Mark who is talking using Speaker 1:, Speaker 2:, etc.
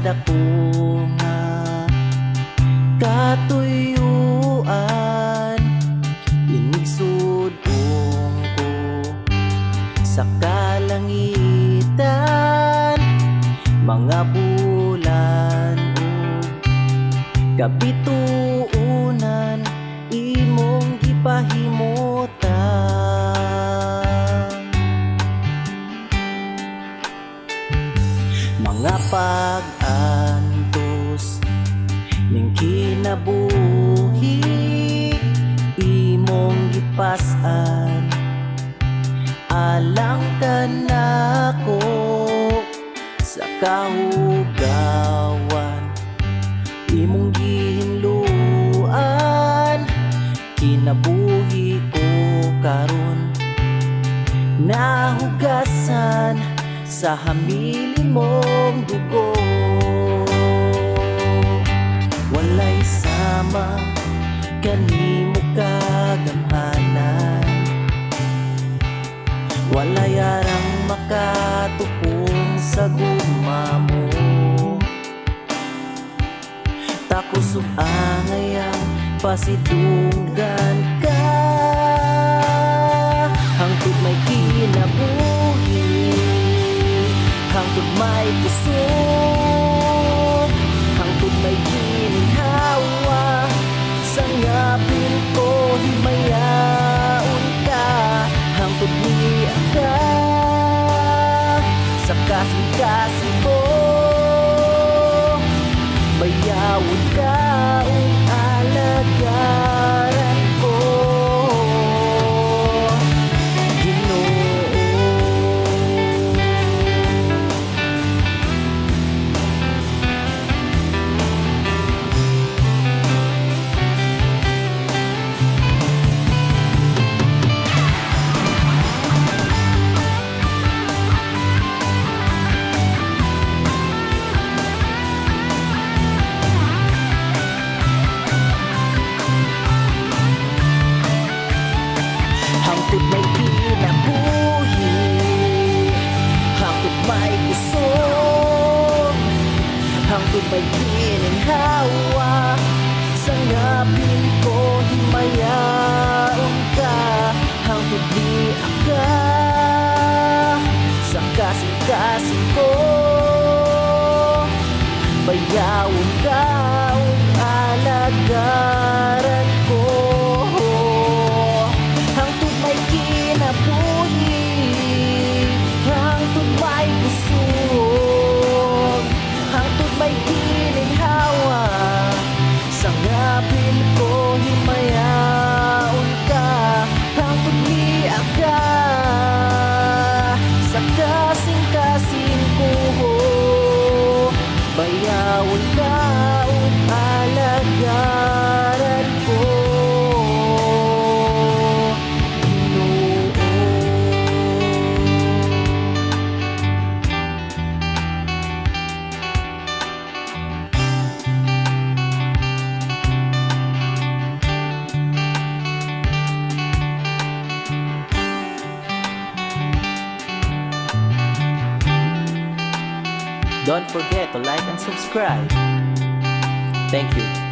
Speaker 1: dako nga katuyuan, inigsudong ko sa kalangitan, mga bulan o kabituunan imong gipahimutan. Mga pag-antos ning kinabuhi imong gipas-an, alang ka nako sa kahugawan, imong gihinluan, kinabuhi ko karon nahugasan sa hamili mong dugo. Walay sama kanimo kagamhanan, walay arang makatupong sa gugma mo. Takos ug angayang pasidunggan ka, hangtod may kinabuhi, hangtod may kusog, hangtod may gininhawa, sa ngapin ko himayaon ka, hangtod niya ka sa kasing-kasing ko, bayawon ka ug alagaran ko, Ginoo. Hangtod may kinabuhi, hangtod may kusog, hangtod may gininhawa, sa ngapin ko himayaon ka, hangtod di ka sa kasing-kasing ko, bayawon ka ug alagaran ko. Hangtod may kinabuhi, hangtod may kusog, hangtod may gininhawa, sa ngapin ko himayaon ka, hangtod niya ka sa kasing-kasing ko, bayawon ka ug alagaran ko. Don't forget to like and subscribe. Thank you.